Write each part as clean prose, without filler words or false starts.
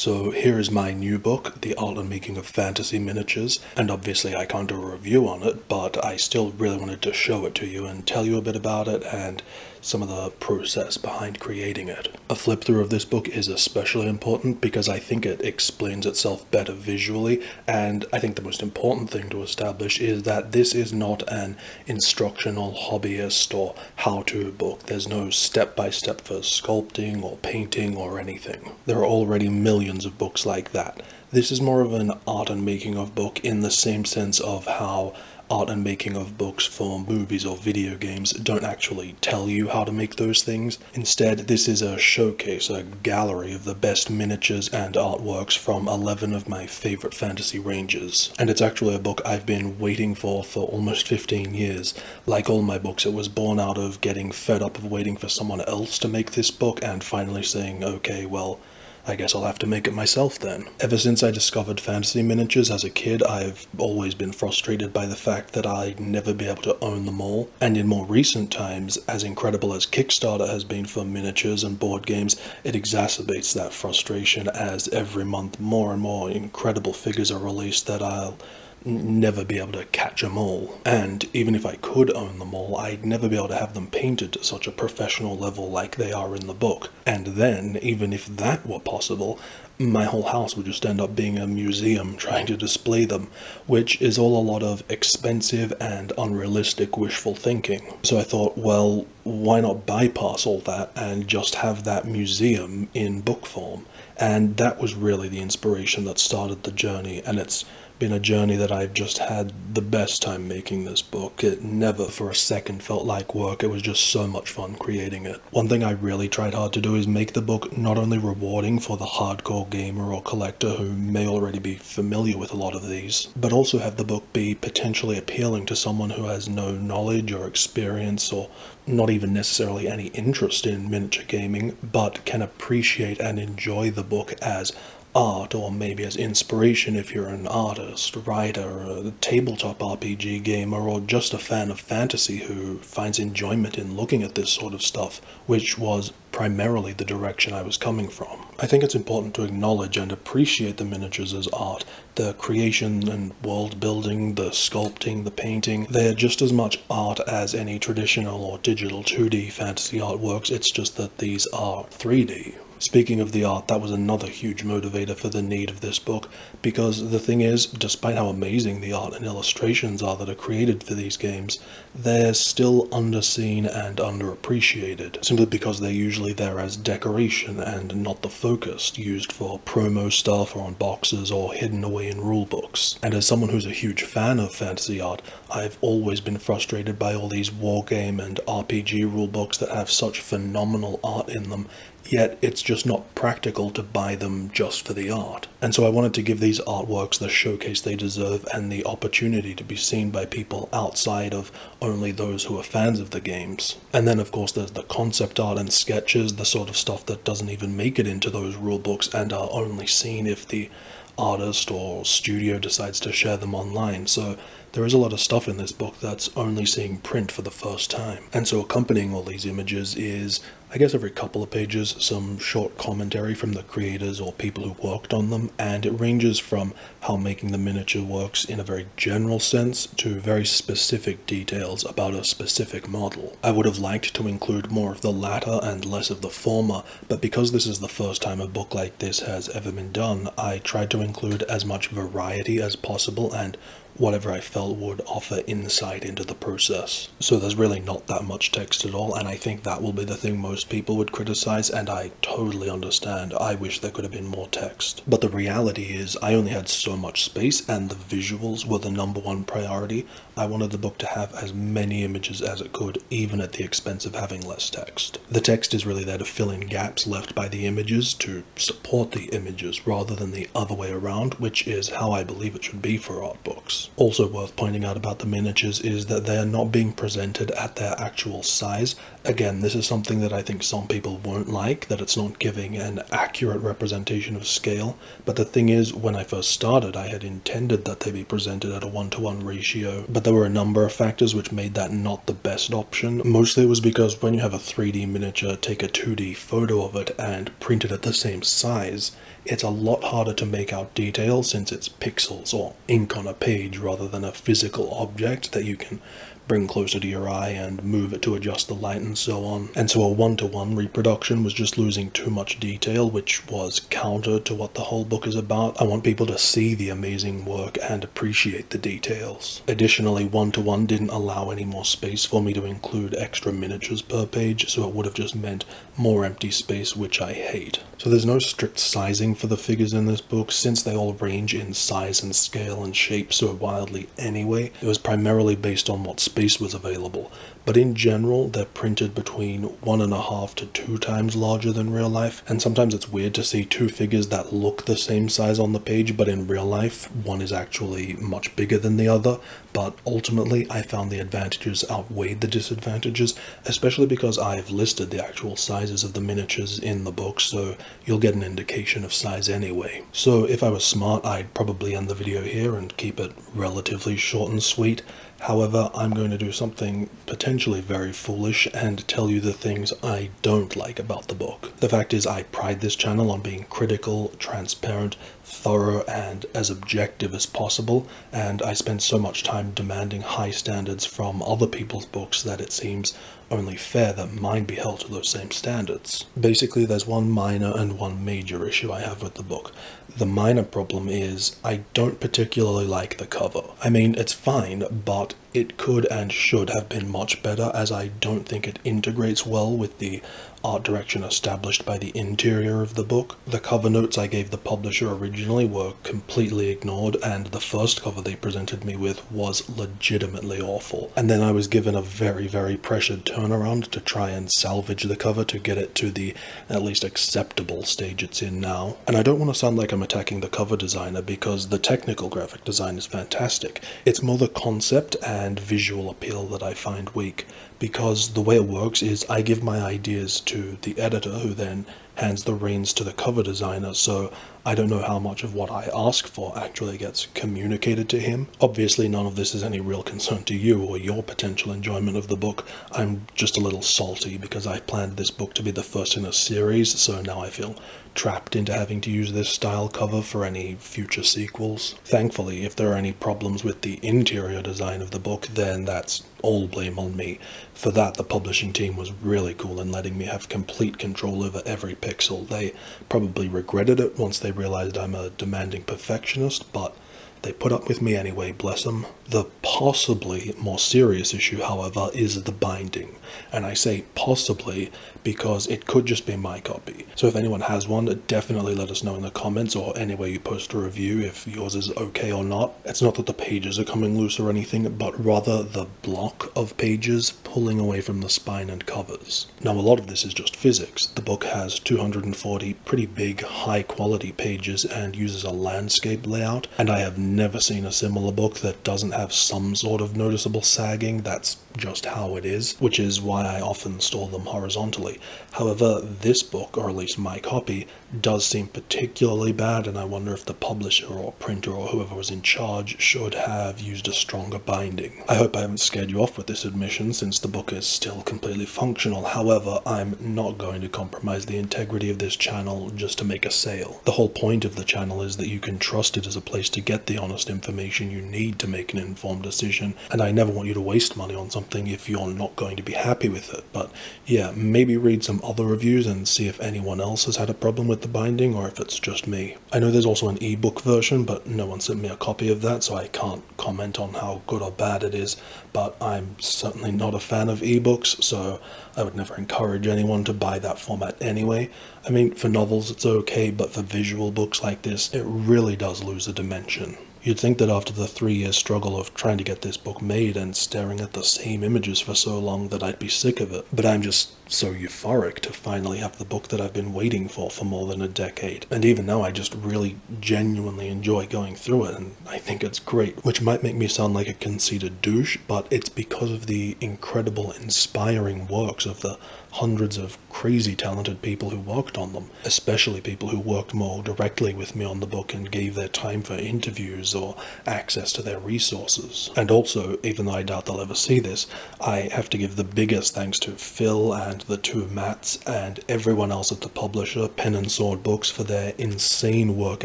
So here is my new book, The Art and Making of Fantasy Miniatures, and obviously I can't do a review on it, but I still really wanted to show it to you and tell you a bit about it and some of the process behind creating it. A flip through of this book is especially important because I think it explains itself better visually, and I think the most important thing to establish is that this is not an instructional hobbyist or how-to book. There's no step-by-step for sculpting or painting or anything. There are already millions of books like that. This is more of an art and making of book in the same sense of how art and making of books for movies or video games don't actually tell you how to make those things. Instead, this is a showcase, a gallery of the best miniatures and artworks from 11 of my favorite fantasy ranges. And it's actually a book I've been waiting for almost 15 years. Like all my books, it was born out of getting fed up of waiting for someone else to make this book and finally saying, okay, well, I guess I'll have to make it myself then. Ever since I discovered fantasy miniatures as a kid, I've always been frustrated by the fact that I'd never be able to own them all. And in more recent times, as incredible as Kickstarter has been for miniatures and board games, it exacerbates that frustration as every month more and more incredible figures are released that I'll never be able to catch them all. And even if I could own them all, I'd never be able to have them painted to such a professional level like they are in the book. And then, even if that were possible, my whole house would just end up being a museum trying to display them, which is all a lot of expensive and unrealistic wishful thinking. So I thought, well, why not bypass all that and just have that museum in book form? And that was really the inspiration that started the journey, and it's been a journey that I've just had the best time making this book. It never for a second felt like work. It was just so much fun creating it. One thing I really tried hard to do is make the book not only rewarding for the hardcore gamer or collector who may already be familiar with a lot of these, but also have the book be potentially appealing to someone who has no knowledge or experience or not even necessarily any interest in miniature gaming, but can appreciate and enjoy the book as art, or maybe as inspiration if you're an artist, writer, a tabletop RPG gamer, or just a fan of fantasy who finds enjoyment in looking at this sort of stuff, which was primarily the direction I was coming from. I think it's important to acknowledge and appreciate the miniatures as art. The creation and world building, the sculpting, the painting, they're just as much art as any traditional or digital 2D fantasy artworks. It's just that these are 3D. Speaking of the art, that was another huge motivator for the need of this book, because the thing is, despite how amazing the art and illustrations are that are created for these games, they're still underseen and underappreciated, simply because they're usually there as decoration and not the focus, used for promo stuff or on boxes or hidden away in rulebooks. And as someone who's a huge fan of fantasy art, I've always been frustrated by all these wargame and RPG rulebooks that have such phenomenal art in them, yet it's just not practical to buy them just for the art. And so I wanted to give these artworks the showcase they deserve and the opportunity to be seen by people outside of only those who are fans of the games. And then of course there's the concept art and sketches, the sort of stuff that doesn't even make it into those rulebooks and are only seen if the artist or studio decides to share them online. So there is a lot of stuff in this book that's only seeing print for the first time. And so accompanying all these images is, I guess every couple of pages, some short commentary from the creators or people who worked on them, and it ranges from how making the miniature works in a very general sense to very specific details about a specific model. I would have liked to include more of the latter and less of the former, but because this is the first time a book like this has ever been done, I tried to include as much variety as possible and whatever I felt would offer insight into the process. So there's really not that much text at all, and I think that will be the thing most people would criticize, and I totally understand. I wish there could have been more text. But the reality is I only had so much space, and the visuals were the #1 priority. I wanted the book to have as many images as it could, even at the expense of having less text. The text is really there to fill in gaps left by the images, to support the images rather than the other way around, which is how I believe it should be for art books. Also worth pointing out about the miniatures is that they are not being presented at their actual size. Again, this is something that I think some people won't like, that it's not giving an accurate representation of scale, but the thing is, when I first started, I had intended that they be presented at a 1:1 ratio, but there were a number of factors which made that not the best option. Mostly it was because when you have a 3D miniature, take a 2D photo of it and print it at the same size, it's a lot harder to make out detail since it's pixels or ink on a page rather than a physical object that you can bring closer to your eye and move it to adjust the light and so on. And so a one-to-one reproduction was just losing too much detail, which was counter to what the whole book is about. I want people to see the amazing work and appreciate the details. Additionally, one-to-one didn't allow any more space for me to include extra miniatures per page, so it would have just meant more empty space, which I hate. So there's no strict sizing for the figures in this book, since they all range in size and scale and shape so wildly anyway. It was primarily based on what space was available, but in general they're printed between 1.5 to 2 times larger than real life, and sometimes it's weird to see two figures that look the same size on the page, but in real life one is actually much bigger than the other. But ultimately I found the advantages outweighed the disadvantages, especially because I've listed the actual sizes of the miniatures in the book, so you'll get an indication of size anyway. So if I was smart, I'd probably end the video here and keep it relatively short and sweet. However, I'm going to do something potentially very foolish and tell you the things I don't like about the book. The fact is, I pride this channel on being critical, transparent, thorough, and as objective as possible, and I spend so much time demanding high standards from other people's books that it seems only fair that mine be held to those same standards. Basically, there's one minor and one major issue I have with the book. The minor problem is I don't particularly like the cover. I mean, it's fine, but it could and should have been much better, as I don't think it integrates well with the art direction established by the interior of the book. The cover notes I gave the publisher originally were completely ignored, and the first cover they presented me with was legitimately awful. And then I was given a very, very pressured turnaround to try and salvage the cover to get it to the at least acceptable stage it's in now. And I don't want to sound like I'm attacking the cover designer, because the technical graphic design is fantastic. It's more the concept and visual appeal that I find weak, because the way it works is I give my ideas to the editor, who then hands the reins to the cover designer, so I don't know how much of what I ask for actually gets communicated to him. Obviously none of this is any real concern to you or your potential enjoyment of the book. I'm just a little salty because I planned this book to be the first in a series, so now I feel trapped into having to use this style cover for any future sequels. Thankfully, if there are any problems with the interior design of the book, then that's all blame on me. For that, the publishing team was really cool in letting me have complete control over every pixel. They probably regretted it once they realized I'm a demanding perfectionist, but they put up with me anyway, bless them. The possibly more serious issue, however, is the binding. And I say possibly because it could just be my copy. So if anyone has one, definitely let us know in the comments or anywhere you post a review if yours is okay or not. It's not that the pages are coming loose or anything, but rather the block of pages pulling away from the spine and covers. Now, a lot of this is just physics. The book has 240 pretty big, high-quality pages and uses a landscape layout, and I have never seen a similar book that doesn't have some sort of noticeable sagging. That's just how it is, which is why I often store them horizontally. However, this book, or at least my copy, does seem particularly bad, and I wonder if the publisher or printer or whoever was in charge should have used a stronger binding. I hope I haven't scared you off with this admission, since the book is still completely functional. However, I'm not going to compromise the integrity of this channel just to make a sale. The whole point of the channel is that you can trust it as a place to get the honest information you need to make an informed decision, and I never want you to waste money on something if you're not going to be happy with it. But yeah, maybe read some other reviews and see if anyone else has had a problem with the binding, or if it's just me. I know there's also an ebook version, but no one sent me a copy of that, so I can't comment on how good or bad it is, but I'm certainly not a fan of ebooks, so I would never encourage anyone to buy that format anyway. I mean, for novels it's okay, but for visual books like this, it really does lose a dimension. You'd think that after the 3-year struggle of trying to get this book made and staring at the same images for so long that I'd be sick of it, but I'm just so euphoric to finally have the book that I've been waiting for more than a decade. And even now I just really genuinely enjoy going through it, and I think it's great, which might make me sound like a conceited douche, but it's because of the incredible, inspiring works of the hundreds of crazy talented people who worked on them, especially people who worked more directly with me on the book and gave their time for interviews lives or access to their resources. And also, even though I doubt they'll ever see this, I have to give the biggest thanks to Phil and the two Matts and everyone else at the publisher, Pen and Sword Books, for their insane work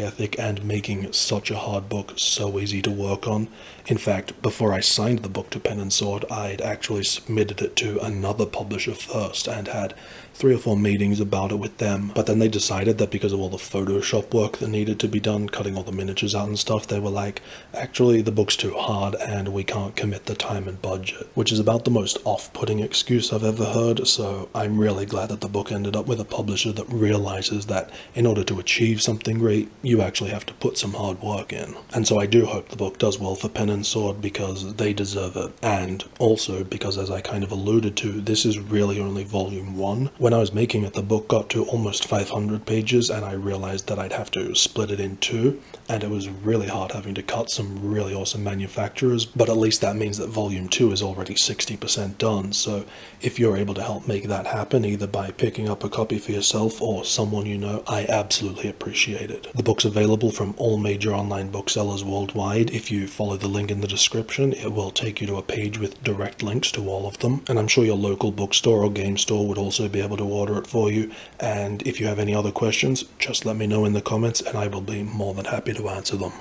ethic and making such a hard book so easy to work on. In fact, before I signed the book to Pen and Sword, I'd actually submitted it to another publisher first and had 3 or 4 meetings about it with them, but then they decided that because of all the Photoshop work that needed to be done, cutting all the miniatures out and stuff, they were like, actually the book's too hard and we can't commit the time and budget, which is about the most off-putting excuse I've ever heard. So I'm really glad that the book ended up with a publisher that realizes that in order to achieve something great, you actually have to put some hard work in. And so I do hope the book does well for Pen and Sword because they deserve it, and also because, as I kind of alluded to, this is really only volume 1. When I was making it, the book got to almost 500 pages and I realized that I'd have to split it in 2, and it was really hard having to cut some really awesome manufacturers, but at least that means that volume 2 is already 60% done. So if you're able to help make that happen, either by picking up a copy for yourself or someone you know, I absolutely appreciate it. The book's available from all major online booksellers worldwide. If you follow the link in the description, it will take you to a page with direct links to all of them, and I'm sure your local bookstore or game store would also be able to order it for you. And if you have any other questions, just let me know in the comments and I will be more than happy to answer them.